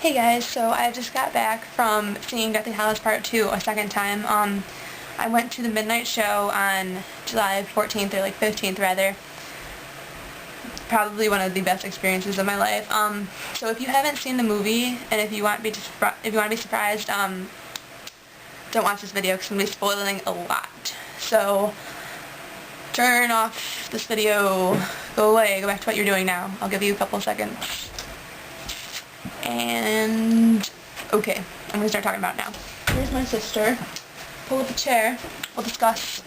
Hey guys, so I just got back from seeing Deathly Hallows Part 2 a second time. I went to the midnight show on July 14th, or like 15th rather. Probably one of the best experiences of my life. So if you haven't seen the movie, and if you want to be surprised, don't watch this video because I'm going to be spoiling a lot. So turn off this video, go away, go back to what you're doing now. I'll give you a couple seconds. And, okay, I'm going to start talking about it now. Here's my sister. Pull up a chair. We'll discuss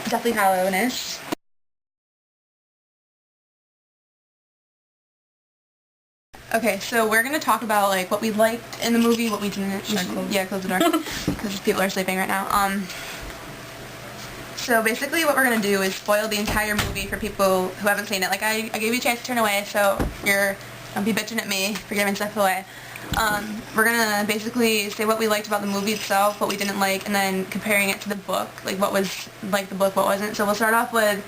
Deathly Hallows. Okay, so we're going to talk about, like, what we liked in the movie, what we didn't. Yeah, close the door, because people are sleeping right now. So basically what we're going to do is spoil the entire movie for people who haven't seen it. Like, I gave you a chance to turn away, so don't be bitching at me for giving stuff away. We're going to basically say what we liked about the movie itself, what we didn't like, and then comparing it to the book, like what was like the book, what wasn't. So we'll start off with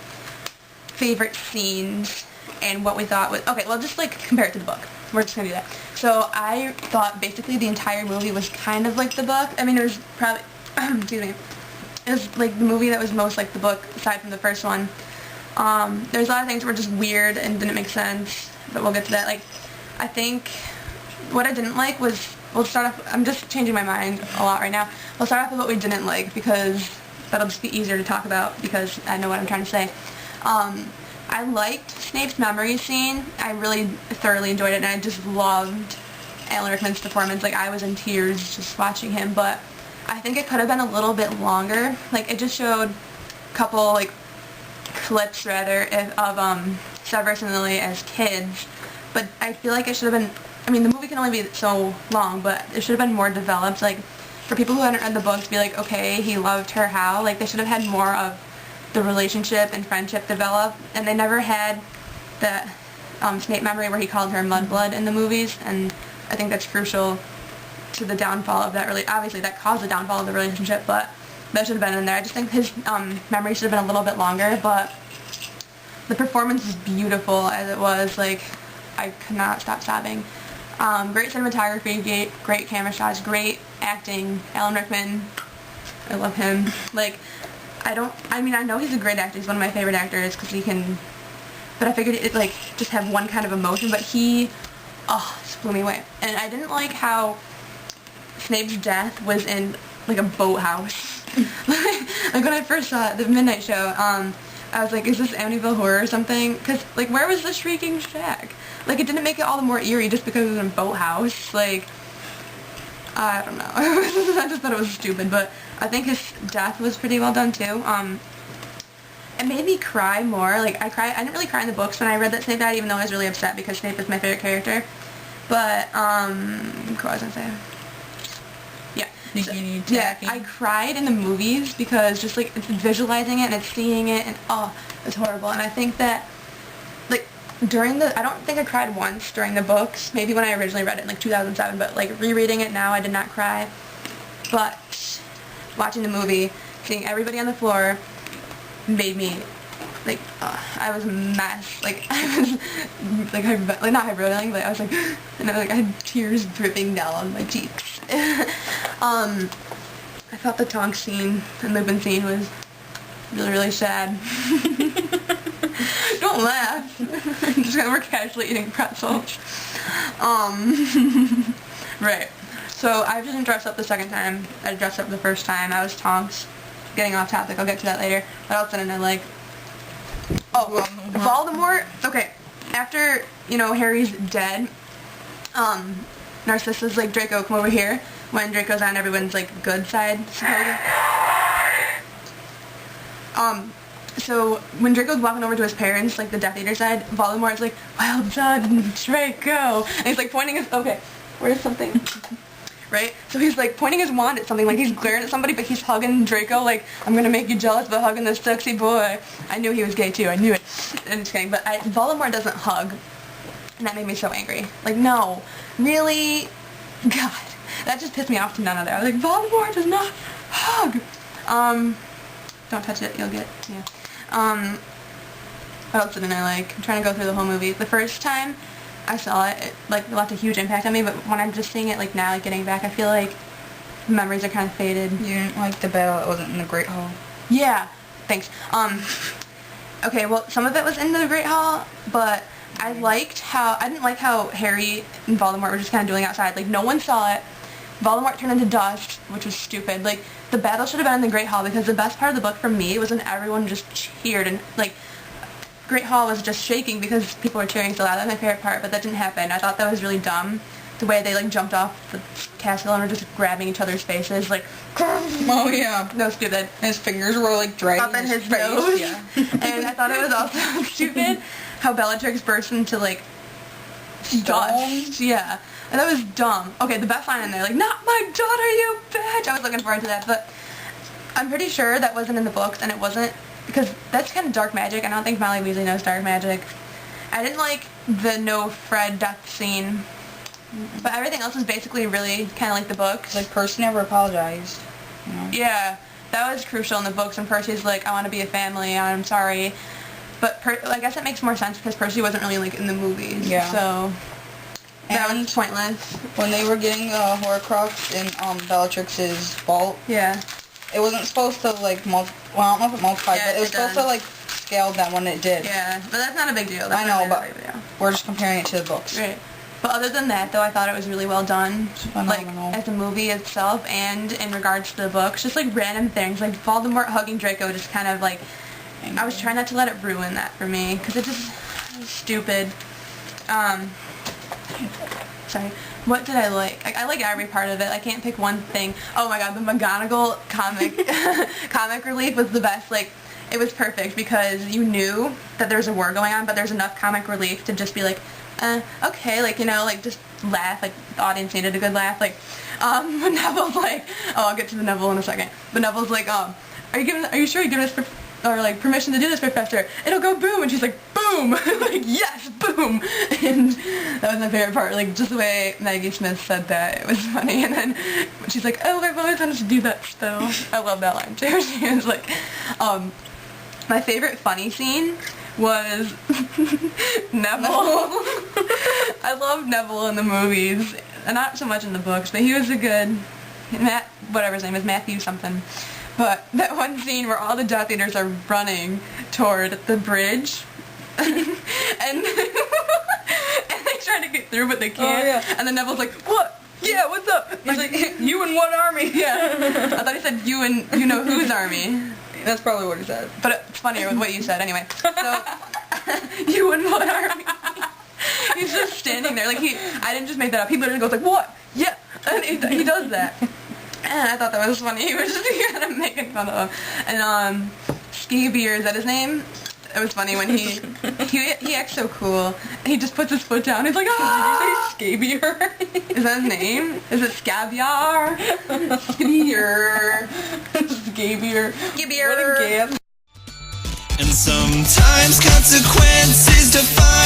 favorite scenes and what we thought was, okay, well just like compare it to the book. We're just going to do that. So I thought basically the entire movie was kind of like the book. I mean, it was probably, excuse me, it was like the movie that was most like the book aside from the first one. There's a lot of things that were just weird and didn't make sense, but we'll get to that. Like, I think what I didn't like was, we'll start off, I'm just changing my mind a lot right now. We'll start off with what we didn't like because that'll just be easier to talk about because I know what I'm trying to say. I liked Snape's memory scene. I really thoroughly enjoyed it, and I just loved Alan Rickman's performance. Like, I was in tears just watching him, but I think it could have been a little bit longer. Like, it just showed a couple, like, clips, rather, of Severus and Lily as kids, but I feel like it should have been, I mean, the movie can only be so long, but it should have been more developed. Like, for people who hadn't read the book to be like, okay, he loved her how, like, they should have had more of the relationship and friendship develop, and they never had that Snape memory where he called her Mudblood in the movies, and I think that's crucial to the downfall of that. Obviously that caused the downfall of the relationship, but that should have been in there. I just think his memory should have been a little bit longer, but the performance was beautiful as it was. Like, I could not stop sobbing. Great cinematography, great camera shots, great acting. Alan Rickman, I love him. Like, I know he's a great actor. He's one of my favorite actors because he can, but I figured it, like, just have one kind of emotion, but he, just blew me away. And I didn't like how Snape's death was in, like, a boathouse. Like, when I first saw it, the midnight show, I was like, is this Amityville Horror or something? Because, like, where was the shrieking shack? Like, it didn't make it all the more eerie just because it was in a boathouse. Like, I don't know. I just thought it was stupid, but I think his death was pretty well done, too. It made me cry more. Like, I didn't really cry in the books when I read that Snape died, even though I was really upset because Snape is my favorite character. But, what was I saying? Yeah, I cried in the movies because just, like, it's visualizing it and it's seeing it, and it's horrible. And I think that, like, I don't think I cried once during the books, maybe when I originally read it in, like, 2007, but, like, rereading it now, I did not cry. But watching the movie, seeing everybody on the floor made me, like, I was a mess. Like, I was, like, not hyperventilating, but I was, like, and I had tears dripping down my cheeks. I thought the Tonks scene and Lupin scene was really, really sad. Don't laugh. We're casually eating pretzels. Right. So I didn't dress up the second time. I dressed up the first time. I was Tonks. Getting off topic. I'll get to that later. What else didn't I like? Voldemort. Okay. After, Harry's dead, Narcissa's like, Draco, come over here. When Draco's on everyone's, like, good side, supposedly. So when Draco's walking over to his parents, like, the Death Eater side, Voldemort's like, well done, Draco. And he's, like, pointing his, okay, where's something? Right? So he's, like, pointing his wand at something, like, he's glaring at somebody, but he's hugging Draco, like, I'm gonna make you jealous by hugging this sexy boy. I knew he was gay, too. I knew it. I'm just kidding. But Voldemort doesn't hug. And that made me so angry. Like, no. Really? God. That just pissed me off to none other. I was like, Voldemort does not hug. Don't touch it. You'll get, yeah. What else didn't I like? I'm trying to go through the whole movie. The first time, I saw it, like, left a huge impact on me, but when I'm just seeing it, like, now, like, getting back, I feel like memories are kind of faded. You didn't like the battle that wasn't in the Great Hall? Yeah, thanks. Okay, well, some of it was in the Great Hall, but I didn't like how Harry and Voldemort were just kind of dueling outside. Like, no one saw it. Voldemort turned into dust, which was stupid. Like, the battle should have been in the Great Hall, because the best part of the book for me was when everyone just cheered, and, like, Great Hall was just shaking because people were cheering so loud. That was my favorite part, but that didn't happen. I thought that was really dumb. The way they, like, jumped off the castle and were just grabbing each other's faces, like, oh yeah, that was stupid. And his fingers were, like, dragging up in his face. nose. Yeah. And I thought it was also stupid how Bellatrix burst into, like, dust. Yeah. And that was dumb. Okay, the best line in there, like, not my daughter, you bitch! I was looking forward to that, but I'm pretty sure that wasn't in the books, and it wasn't, because that's kind of dark magic. I don't think Molly Weasley knows dark magic. I didn't like the no Fred death scene, but everything else was basically really kind of like the books. Like, Percy never apologized, you know? Yeah, that was crucial in the books, and Percy's like, I want to be a family, I'm sorry. But I guess it makes more sense because Percy wasn't really, like, in the movies. Yeah. So that was pointless. When they were getting the Horcrux in Bellatrix's vault, yeah, it wasn't supposed to, like, well, I don't know if it multiplied, yeah, but it was supposed to, like, scale them when it did. Yeah, but that's not a big deal. I know, but we're just comparing it to the books. Right. But other than that, though, I thought it was really well done. Phenomenal. Like, as a movie itself and in regards to the books. Just, like, random things. Like, Voldemort hugging Draco just kind of, like, I was trying not to let it ruin that for me. Because it just was stupid. Sorry. What did I like? I like every part of it. I can't pick one thing. Oh my god, the McGonagall comic relief was the best. Like, it was perfect because you knew that there's a war going on, but there's enough comic relief to just be like, okay, like, you know, like, just laugh. Like, the audience needed a good laugh. Like, when Neville's like, oh, I'll get to the Neville in a second. But Neville's like, are you sure you're giving us permission to do this, Professor? It'll go boom, and she's like, boom, like, yes, boom, and that was my favorite part, like, just the way Maggie Smith said that, it was funny, and then she's like, oh, I've always wanted to do that still. I love that line, too. She was like, my favorite funny scene was Neville. I love Neville in the movies, and not so much in the books, but he was a good, whatever his name is, Matthew something. But that one scene where all the Death Eaters are running toward the bridge, and they try to get through, but they can't. Oh, yeah. And then Neville's like, what? Yeah, what's up? He's like, you and what army? Yeah. I thought he said you and you know whose army. That's probably what he said. But it's funnier with what you said anyway. So, you and what army? He's just standing there. Like, I didn't just make that up. He literally goes like, what? Yeah. And he does that. And I thought that was funny. He was just kind of making fun of him. And Scabier, is that his name? It was funny when he acts so cool. He just puts his foot down. He's like, ah! Did you say Scabier? Is that his name? Is it Scabiar? Scabier. Scabier. Scabier. What a gift. And sometimes consequences define